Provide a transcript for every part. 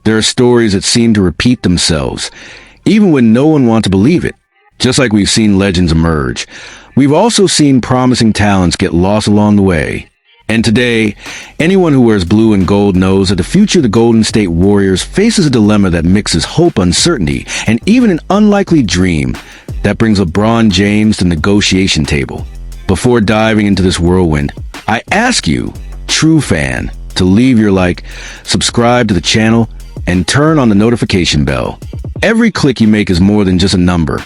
There are stories that seem to repeat themselves, even when no one wants to believe it. Just like we've seen legends emerge, we've also seen promising talents get lost along the way. And today, anyone who wears blue and gold knows that the future of the Golden State Warriors faces a dilemma that mixes hope, uncertainty, and even an unlikely dream that brings LeBron James to the negotiation table. Before diving into this whirlwind, I ask you, true fan, to leave your like, subscribe to the channel, and turn on the notification bell. Every click you make is more than just a number.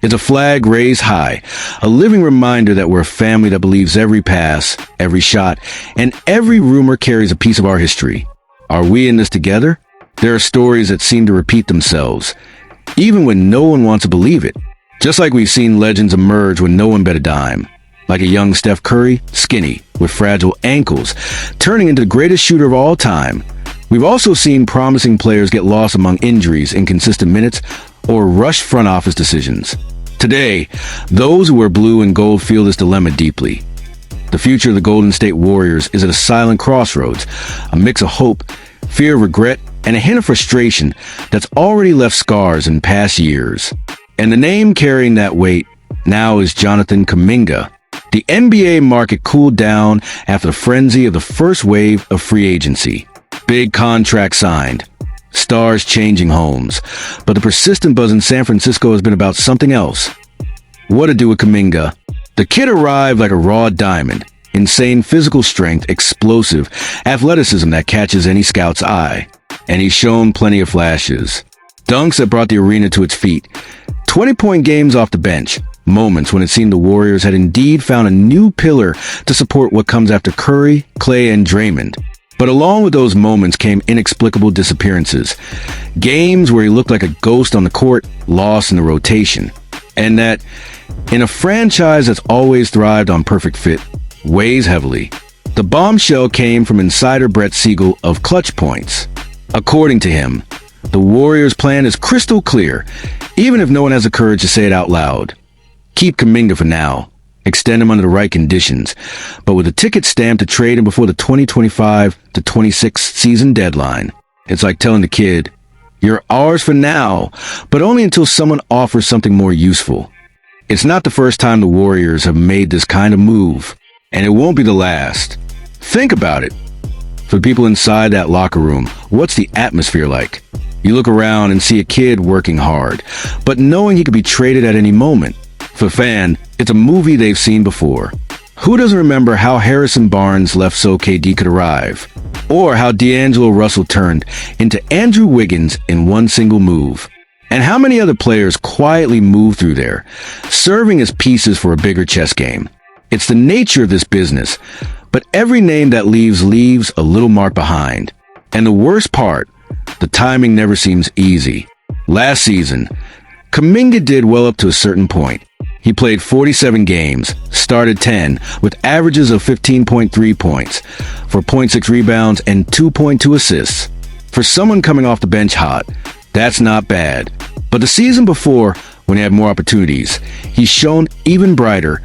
It's a flag raised high, a living reminder that we're a family that believes every pass, every shot, and every rumor carries a piece of our history. Are we in this together? There are stories that seem to repeat themselves, even when no one wants to believe it. Just like we've seen legends emerge when no one bet a dime. Like a young Steph Curry, skinny, with fragile ankles, turning into the greatest shooter of all time. We've also seen promising players get lost among injuries, inconsistent minutes, or rushed front office decisions. Today, those who wear blue and gold feel this dilemma deeply. The future of the Golden State Warriors is at a silent crossroads, a mix of hope, fear, regret, and a hint of frustration that's already left scars in past years. And the name carrying that weight now is Jonathan Kuminga. The NBA market cooled down after the frenzy of the first wave of free agency. Big contracts signed, stars changing homes, but the persistent buzz in San Francisco has been about something else. What to do with Kaminga? The kid arrived like a raw diamond, insane physical strength, explosive athleticism that catches any scout's eye. And he's shown plenty of flashes. Dunks that brought the arena to its feet. 20-point games off the bench. Moments when it seemed the Warriors had indeed found a new pillar to support what comes after Curry, Clay, and Draymond. But along with those moments came inexplicable disappearances. Games where he looked like a ghost on the court, lost in the rotation. And that, in a franchise that's always thrived on perfect fit, weighs heavily. The bombshell came from insider Brett Siegel of Clutch Points. According to him, the Warriors' plan is crystal clear, even if no one has the courage to say it out loud. Keep Kaminga for now. Extend him under the right conditions, but with a ticket stamped to trade him before the 2025-26 season deadline. It's like telling the kid, you're ours for now, but only until someone offers something more useful. It's not the first time the Warriors have made this kind of move, and it won't be the last. Think about it. For the people inside that locker room, what's the atmosphere like? You look around and see a kid working hard, but knowing he could be traded at any moment. For a fan, it's a movie they've seen before. Who doesn't remember how Harrison Barnes left so KD could arrive? Or how D'Angelo Russell turned into Andrew Wiggins in one single move? And how many other players quietly moved through there, serving as pieces for a bigger chess game? It's the nature of this business, but every name that leaves a little mark behind. And the worst part, the timing never seems easy. Last season, Kaminga did well up to a certain point. He played 47 games, started 10, with averages of 15.3 points, 4.6 rebounds, and 2.2 assists. For someone coming off the bench hot, that's not bad. But the season before, when he had more opportunities, he's shown even brighter.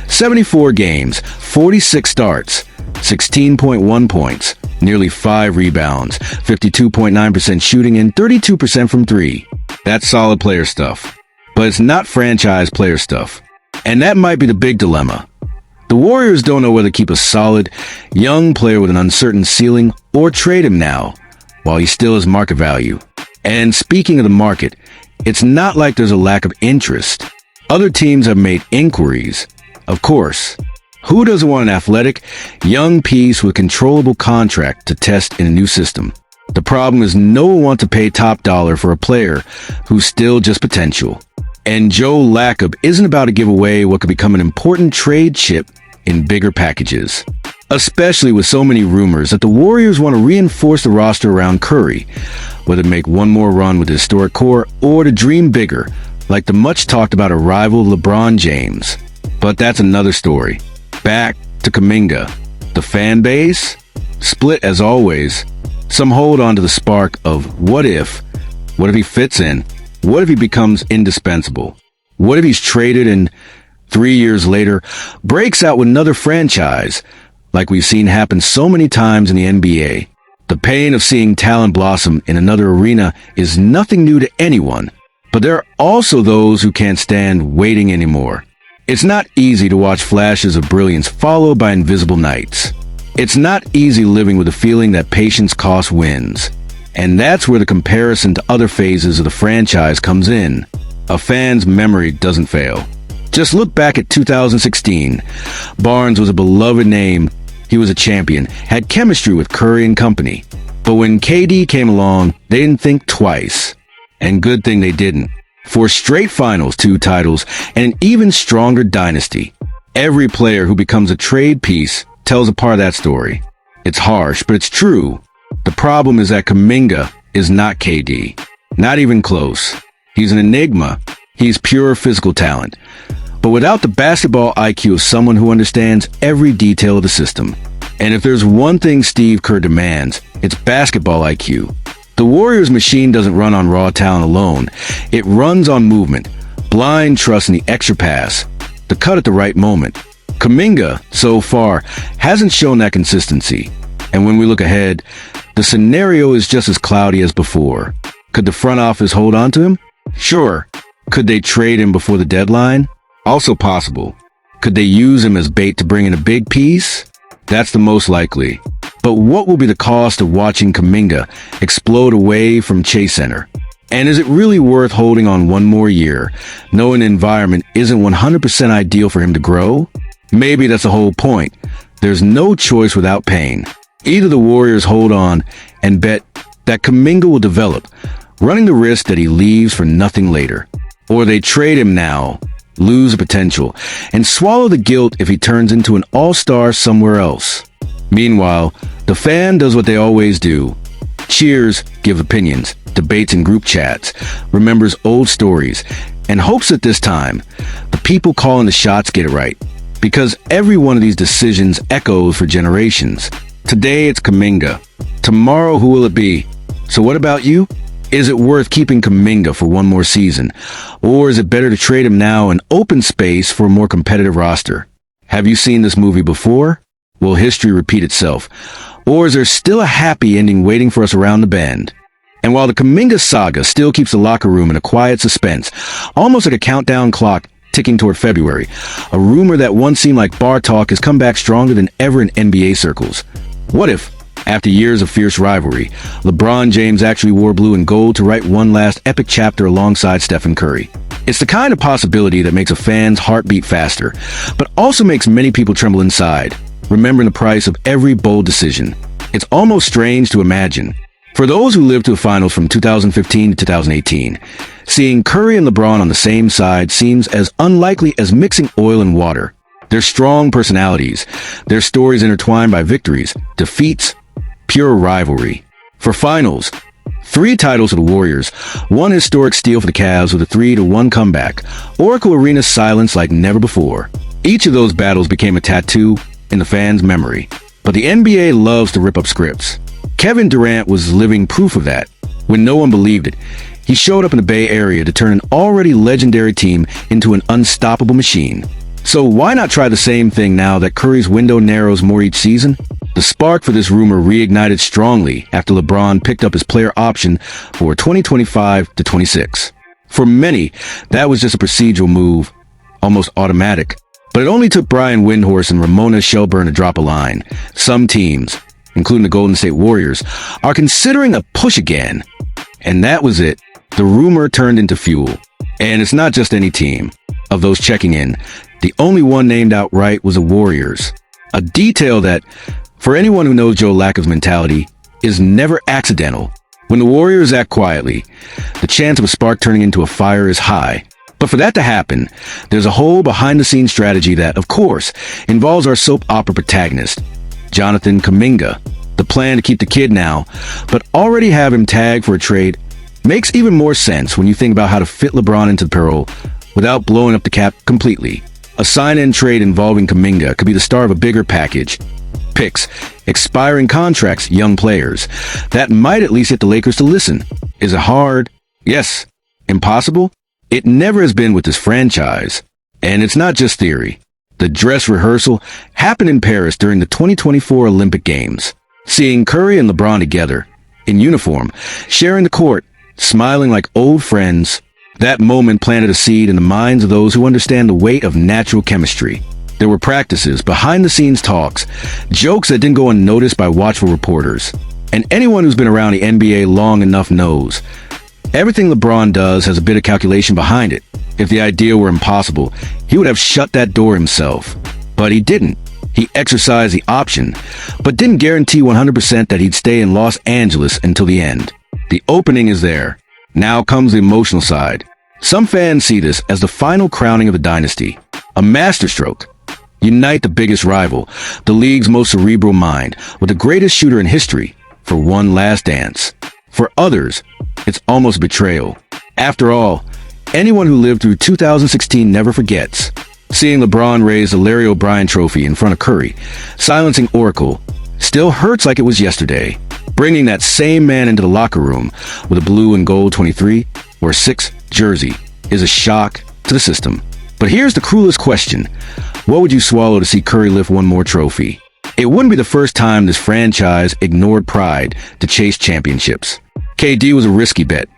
74 games, 46 starts, 16.1 points, nearly 5 rebounds, 52.9% shooting, and 32% from 3. That's solid player stuff. But it's not franchise player stuff. And that might be the big dilemma. The Warriors don't know whether to keep a solid, young player with an uncertain ceiling or trade him now, while he still has market value. And speaking of the market, it's not like there's a lack of interest. Other teams have made inquiries. Of course. Who doesn't want an athletic, young piece with controllable contract to test in a new system? The problem is no one wants to pay top dollar for a player who's still just potential. And Joe Lacob isn't about to give away what could become an important trade chip in bigger packages. Especially with so many rumors that the Warriors want to reinforce the roster around Curry, whether to make one more run with the historic core or to dream bigger, like the much-talked about arrival of LeBron James. But that's another story. Back to Kaminga. The fan base? Split as always. Some hold on to the spark of what if he fits in? What if he becomes indispensable? What if he's traded and 3 years later breaks out with another franchise, like we've seen happen so many times in the NBA? The pain of seeing talent blossom in another arena is nothing new to anyone, but there are also those who can't stand waiting anymore. It's not easy to watch flashes of brilliance followed by invisible nights. It's not easy living with the feeling that patience costs wins. And that's where the comparison to other phases of the franchise comes in. A fan's memory doesn't fail. Just look back at 2016. Barnes was a beloved name. He was a champion, had chemistry with Curry and company. But when KD came along, they didn't think twice. And good thing they didn't. 4 straight finals, 2 titles, and an even stronger dynasty. Every player who becomes a trade piece tells a part of that story. It's harsh, but it's true. The problem is that Kaminga is not KD. Not even close. He's an enigma. He's pure physical talent. But without the basketball IQ of someone who understands every detail of the system. And if there's one thing Steve Kerr demands, it's basketball IQ. The Warriors machine doesn't run on raw talent alone. It runs on movement, blind trust in the extra pass, the cut at the right moment. Kaminga, so far, hasn't shown that consistency. And when we look ahead, the scenario is just as cloudy as before. Could the front office hold on to him? Sure. Could they trade him before the deadline? Also possible. Could they use him as bait to bring in a big piece? That's the most likely. But what will be the cost of watching Kaminga explode away from Chase Center? And is it really worth holding on one more year, knowing the environment isn't 100% ideal for him to grow? Maybe that's the whole point. There's no choice without pain. Either the Warriors hold on and bet that Kaminga will develop, running the risk that he leaves for nothing later. Or they trade him now, lose the potential, and swallow the guilt if he turns into an all-star somewhere else. Meanwhile, the fan does what they always do. Cheers, give opinions, debates in group chats, remembers old stories, and hopes that this time, the people calling the shots get it right. Because every one of these decisions echoes for generations. Today it's Kaminga. Tomorrow who will it be? So what about you? Is it worth keeping Kaminga for one more season? Or is it better to trade him now and open space for a more competitive roster? Have you seen this movie before? Will history repeat itself? Or is there still a happy ending waiting for us around the bend? And while the Kaminga saga still keeps the locker room in a quiet suspense, almost like a countdown clock ticking toward February, a rumor that once seemed like bar talk has come back stronger than ever in NBA circles. What if, after years of fierce rivalry, LeBron James actually wore blue and gold to write one last epic chapter alongside Stephen Curry? It's the kind of possibility that makes a fan's heart beat faster, but also makes many people tremble inside, remembering the price of every bold decision. It's almost strange to imagine. For those who lived to the finals from 2015 to 2018, seeing Curry and LeBron on the same side seems as unlikely as mixing oil and water. Their strong personalities, their stories intertwined by victories, defeats, pure rivalry. For finals, 3 titles for the Warriors, 1 historic steal for the Cavs with a 3-1 comeback, Oracle Arena silence like never before. Each of those battles became a tattoo in the fans' memory. But the NBA loves to rip up scripts. Kevin Durant was living proof of that. When no one believed it, he showed up in the Bay Area to turn an already legendary team into an unstoppable machine. So why not try the same thing now that Curry's window narrows more each season? The spark for this rumor reignited strongly after LeBron picked up his player option for 2025-26. For many, that was just a procedural move, almost automatic. But it only took Brian Windhorst and Ramona Shelburne to drop a line. Some teams, including the Golden State Warriors, are considering a push again. And that was it. The rumor turned into fuel. And it's not just any team. Of those checking in, the only one named outright was the Warriors. A detail that, for anyone who knows Joe Lacko's mentality, is never accidental. When the Warriors act quietly, the chance of a spark turning into a fire is high. But for that to happen, there's a whole behind-the-scenes strategy that, of course, involves our soap opera protagonist, Jonathan Kuminga. The plan to keep the kid now, but already have him tagged for a trade, makes even more sense when you think about how to fit LeBron into the payroll without blowing up the cap completely. A sign-in trade involving Kaminga could be the start of a bigger package. Picks, expiring contracts, young players. That might at least get the Lakers to listen. Is it hard? Yes. Impossible? It never has been with this franchise. And it's not just theory. The dress rehearsal happened in Paris during the 2024 Olympic Games. Seeing Curry and LeBron together, in uniform, sharing the court, smiling like old friends, that moment planted a seed in the minds of those who understand the weight of natural chemistry. There were practices, behind-the-scenes talks, jokes that didn't go unnoticed by watchful reporters. And anyone who's been around the NBA long enough knows, everything LeBron does has a bit of calculation behind it. If the idea were impossible, he would have shut that door himself. But he didn't. He exercised the option, but didn't guarantee 100% that he'd stay in Los Angeles until the end. The opening is there. Now comes the emotional side. Some fans see this as the final crowning of the dynasty, a masterstroke. Unite the biggest rival, the league's most cerebral mind, with the greatest shooter in history, for one last dance. For others, it's almost betrayal. After all, anyone who lived through 2016 never forgets. Seeing LeBron raise the Larry O'Brien trophy in front of Curry, silencing Oracle, still hurts like it was yesterday. Bringing that same man into the locker room with a blue and gold 23 or 6 jersey is a shock to the system. But here's the cruelest question. What would you swallow to see Curry lift one more trophy? It wouldn't be the first time this franchise ignored pride to chase championships. KD was a risky bet.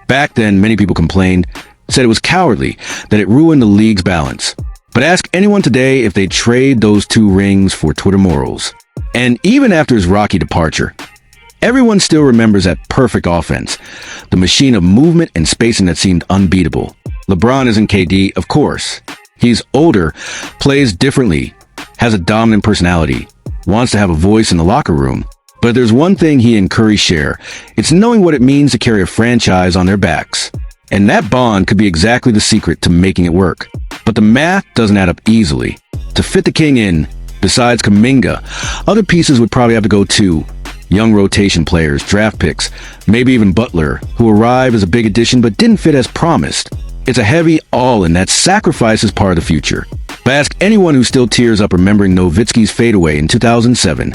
Back then, many people complained, said it was cowardly, that it ruined the league's balance. But ask anyone today if they'd trade those 2 rings for Twitter morals. And even after his rocky departure, everyone still remembers that perfect offense, the machine of movement and spacing that seemed unbeatable. LeBron isn't KD, of course. He's older, plays differently, has a dominant personality, wants to have a voice in the locker room. But there's one thing he and Curry share. It's knowing what it means to carry a franchise on their backs. And that bond could be exactly the secret to making it work. But the math doesn't add up easily. To fit the king in, besides Kaminga, other pieces would probably have to go too. Young rotation players, draft picks, maybe even Butler, who arrived as a big addition but didn't fit as promised. It's a heavy all-in that sacrifices part of the future. But ask anyone who still tears up remembering Nowitzki's fadeaway in 2007,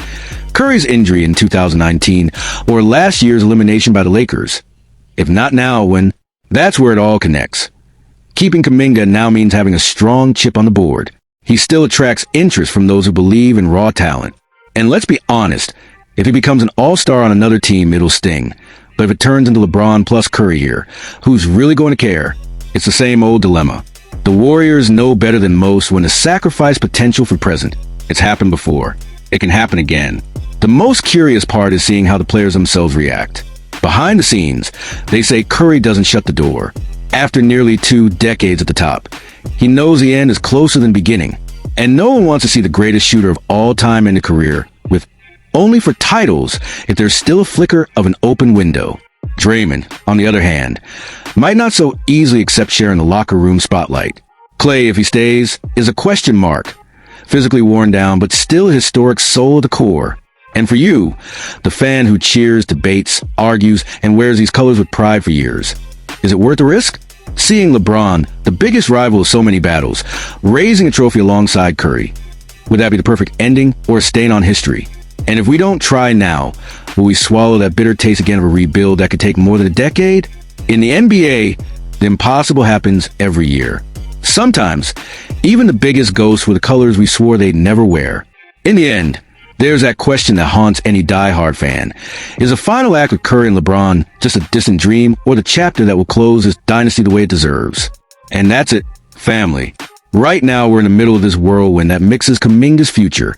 Curry's injury in 2019, or last year's elimination by the Lakers. If not now, when? That's where it all connects. Keeping Kaminga now means having a strong chip on the board. He still attracts interest from those who believe in raw talent. And let's be honest, if he becomes an all-star on another team, it'll sting. But if it turns into LeBron plus Curry here, who's really going to care? It's the same old dilemma. The Warriors know better than most when to sacrifice potential for present. It's happened before. It can happen again. The most curious part is seeing how the players themselves react. Behind the scenes, they say Curry doesn't shut the door. After nearly 2 decades at the top, he knows the end is closer than beginning. And no one wants to see the greatest shooter of all time in a career with only for titles if there's still a flicker of an open window. Draymond, on the other hand, might not so easily accept sharing the locker room spotlight. Klay, if he stays, is a question mark. Physically worn down, but still a historic soul of the core. And for you, the fan who cheers, debates, argues, and wears these colors with pride for years, is it worth the risk? Seeing LeBron, the biggest rival of so many battles, raising a trophy alongside Curry, would that be the perfect ending or a stain on history? And if we don't try now, will we swallow that bitter taste again of a rebuild that could take more than a decade? In the NBA, the impossible happens every year. Sometimes, even the biggest ghosts were the colors we swore they'd never wear. In the end, there's that question that haunts any diehard fan. Is the final act with Curry and LeBron just a distant dream, or the chapter that will close this dynasty the way it deserves? And that's it, family. Right now, we're in the middle of this whirlwind that mixes Kaminga's future,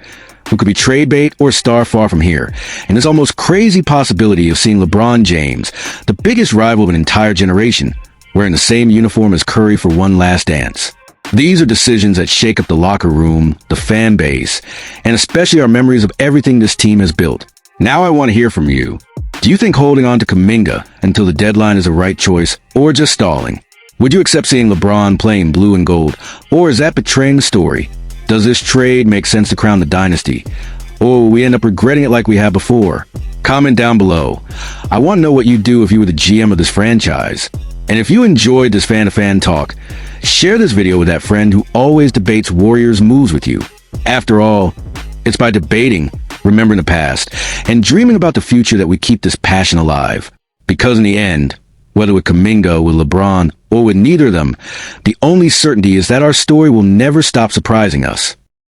who could be trade bait or a star far from here, and this almost crazy possibility of seeing LeBron James, the biggest rival of an entire generation, wearing the same uniform as Curry for one last dance. These are decisions that shake up the locker room, the fan base, and especially our memories of everything this team has built. Now I want to hear from you. Do you think holding on to Kaminga until the deadline is the right choice, or just stalling? Would you accept seeing LeBron playing blue and gold, or is that betraying the story? Does this trade make sense to crown the dynasty? Or will we end up regretting it like we have before? Comment down below. I want to know what you'd do if you were the GM of this franchise. And if you enjoyed this fan-to-fan talk, share this video with that friend who always debates Warriors moves with you. After all, it's by debating, remembering the past, and dreaming about the future that we keep this passion alive. Because in the end, whether with Kaminga, with LeBron, or with neither of them, the only certainty is that our story will never stop surprising us.